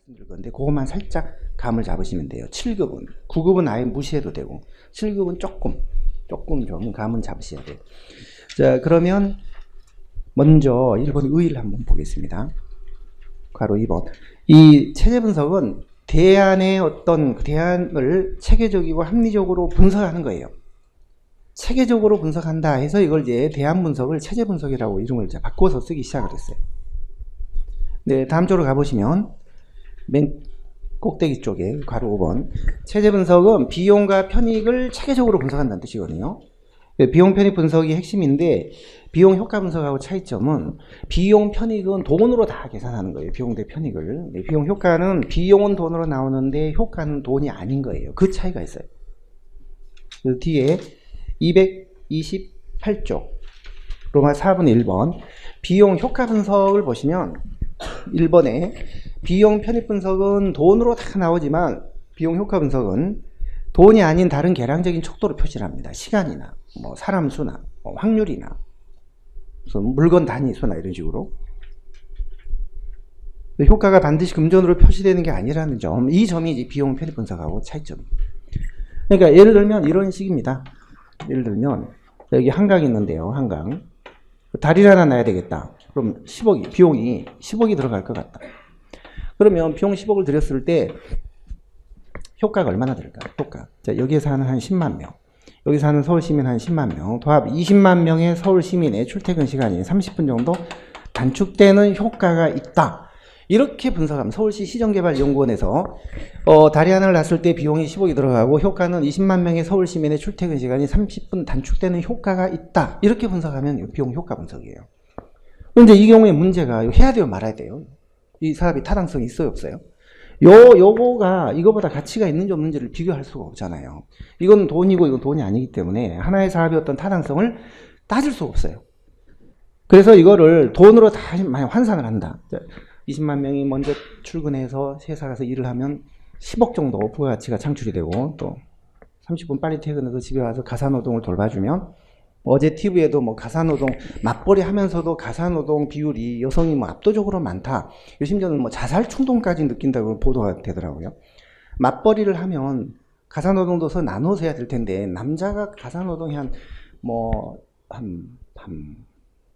말씀드릴 건데 그것만 살짝 감을 잡으시면 돼요. 7급은 9급은 아예 무시해도 되고 7급은 조금 좀 감은 잡으셔야 돼요. 자, 그러면 먼저 1번 의의를 한번 보겠습니다. 괄호 2번. 이 체제 분석은 대안의 어떤 대안을 체계적이고 합리적으로 분석하는 거예요. 체계적으로 분석한다 해서 이걸 이제 대안 분석을 체제 분석이라고 이름을 이제 바꿔서 쓰기 시작을 했어요. 네, 다음 쪽으로 가보시면 맨 꼭대기 쪽에 괄호 5번. 체제 분석은 비용과 편익을 체계적으로 분석한다는 뜻이거든요. 비용 편익 분석이 핵심인데 비용 효과 분석하고 차이점은 비용 편익은 돈으로 다 계산하는 거예요. 비용 대 편익을. 네, 비용 효과는 비용은 돈으로 나오는데 효과는 돈이 아닌 거예요. 그 차이가 있어요. 그 뒤에 228쪽 로마 4분의 1번 비용 효과 분석을 보시면 1번에 비용 편익 분석은 돈으로 다 나오지만 비용 효과 분석은 돈이 아닌 다른 계량적인 척도로 표시를 합니다. 시간이나 뭐 사람 수나 뭐 확률이나 물건 단위 수나 이런 식으로 효과가 반드시 금전으로 표시되는 게 아니라는 점, 이 점이 이제 비용 편익 분석하고 차이점입니다. 그러니까 예를 들면 이런 식입니다. 예를 들면 여기 한강 있는데요. 한강 다리를 하나 놔야 되겠다. 그럼 10억이 비용이 10억이 들어갈 것 같다. 그러면 비용 10억을 들였을 때 효과가 얼마나 들을까요? 효과. 자, 여기에 사는 한 10만 명. 여기 사는 서울 시민 한 10만 명. 도합 20만 명의 서울 시민의 출퇴근 시간이 30분 정도 단축되는 효과가 있다. 이렇게 분석하면 서울시 시정개발연구원에서 다리 하나를 놨을 때 비용이 10억이 들어가고 효과는 20만 명의 서울 시민의 출퇴근 시간이 30분 단축되는 효과가 있다. 이렇게 분석하면 비용 효과 분석이에요. 그런데 이 경우에 문제가 해야 돼요, 말아야 돼요? 이 사업이 타당성이 있어요, 없어요? 요거가 이거보다 가치가 있는지 없는지를 비교할 수가 없잖아요. 이건 돈이고 이건 돈이 아니기 때문에 하나의 사업의 어떤 타당성을 따질 수가 없어요. 그래서 이거를 돈으로 다 많이 환산을 한다. 20만 명이 먼저 출근해서 회사 가서 일을 하면 10억 정도 부가가치가 창출이 되고 또 30분 빨리 퇴근해서 집에 와서 가사노동을 돌봐주면 어제 TV에도 뭐 가사노동 맞벌이 하면서도 가사노동 비율이 여성이 뭐 압도적으로 많다. 심지어는 뭐 자살 충동까지 느낀다고 보도가 되더라고요. 맞벌이를 하면 가사노동도 더 나눠서 해야 될 텐데 남자가 가사노동이 한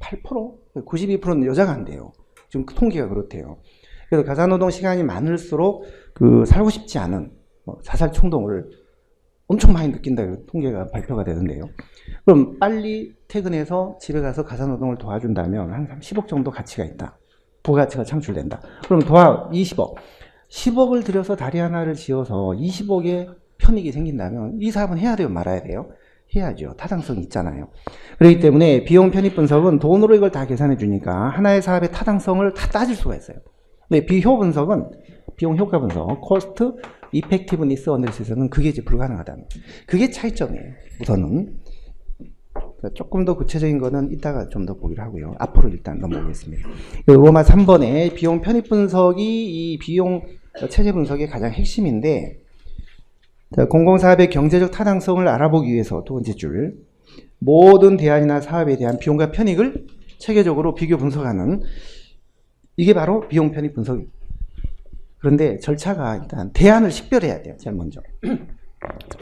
8%? 92%는 여자가 한대요. 지금 통계가 그렇대요. 그래서 가사노동 시간이 많을수록 살고 싶지 않은 자살 충동을 엄청 많이 느낀다고 통계가 발표가 되는데요. 그럼 빨리 퇴근해서 집에 가서 가사노동을 도와준다면 한 10억 정도 가치가 있다. 부가가치가 창출된다. 그럼 도합 20억. 10억을 들여서 다리 하나를 지어서 20억의 편익이 생긴다면 이 사업은 해야 돼요, 말아야 돼요? 해야죠. 타당성이 있잖아요. 그렇기 때문에 비용 편익 분석은 돈으로 이걸 다 계산해 주니까 하나의 사업의 타당성을 다 따질 수가 있어요. 근데 비효 분석은 비용 효과 분석, 코스트 이펙티브니스 어널리시스는 그게 이제 불가능하다는. 그게 차이점이에요. 우선은 조금 더 구체적인 거는 이따가 좀 더 보기로 하고요. 앞으로 일단 넘어오겠습니다. 로마 3번에 비용 편익 분석이 이 비용 체제 분석의 가장 핵심인데, 공공사업의 경제적 타당성을 알아보기 위해서 두 번째 줄, 모든 대안이나 사업에 대한 비용과 편익을 체계적으로 비교 분석하는, 이게 바로 비용 편익 분석입니다. 그런데 절차가 일단 대안을 식별해야 돼요. 제일 먼저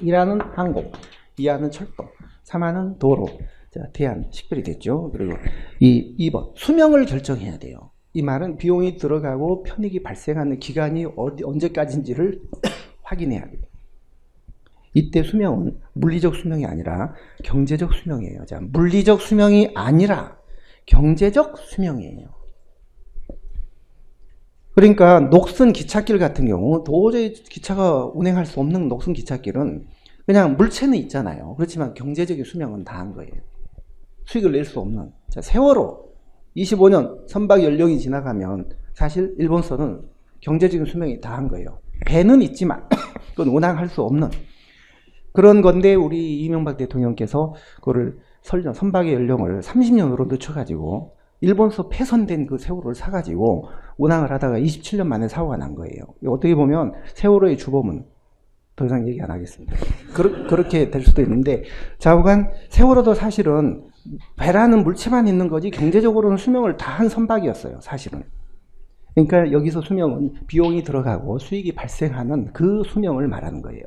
1화는 항공, 2화는 철도, 3화는 도로. 자, 대안 식별이 됐죠. 그리고 2번 수명을 결정해야 돼요. 이 말은 비용이 들어가고 편익이 발생하는 기간이 언제까지인지를 확인해야 돼요. 이때 수명은 물리적 수명이 아니라 경제적 수명이에요. 자, 물리적 수명이 아니라 경제적 수명이에요. 그러니까 녹슨 기찻길 같은 경우 도저히 기차가 운행할 수 없는 녹슨 기찻길은 그냥 물체는 있잖아요. 그렇지만 경제적인 수명은 다한 거예요. 수익을 낼 수 없는. 자, 세월호 25년 선박 연령이 지나가면 사실 일본선은 경제적인 수명이 다한 거예요. 배는 있지만 그건 운항할 수 없는 그런 건데, 우리 이명박 대통령께서 그거를 선박의 연령을 30년으로 늦춰가지고 일본서 폐선된 그 세월호를 사가지고 운항을 하다가 27년 만에 사고가 난 거예요. 어떻게 보면 세월호의 주범은 더 이상 얘기 안 하겠습니다. 그렇게 될 수도 있는데, 좌우간 세월호도 사실은 배라는 물체만 있는 거지 경제적으로는 수명을 다한 선박이었어요. 사실은. 그러니까 여기서 수명은 비용이 들어가고 수익이 발생하는 그 수명을 말하는 거예요.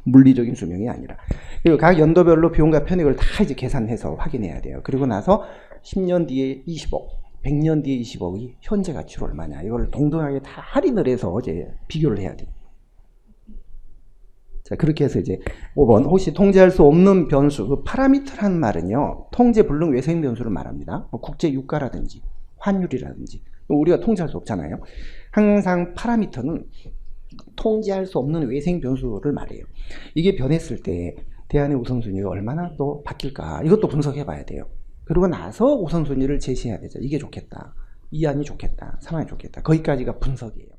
물리적인 수명이 아니라. 그리고 각 연도별로 비용과 편익을 다 이제 계산해서 확인해야 돼요. 그리고 나서 10년 뒤에 20억, 100년 뒤에 20억이 현재 가치로 얼마냐. 이걸 동등하게 다 할인을 해서 이제 비교를 해야 돼요. 자, 그렇게 해서 이제 5번, 혹시 통제할 수 없는 변수, 그 파라미터라는 말은요, 통제 불능 외생 변수를 말합니다. 뭐 국제 유가라든지 환율이라든지 우리가 통제할 수 없잖아요. 항상 파라미터는 통제할 수 없는 외생 변수를 말해요. 이게 변했을 때 대안의 우선순위가 얼마나 또 바뀔까, 이것도 분석해 봐야 돼요. 그러고 나서 우선순위를 제시해야 되죠. 이게 좋겠다, 이 안이 좋겠다, 3안이 좋겠다. 거기까지가 분석이에요.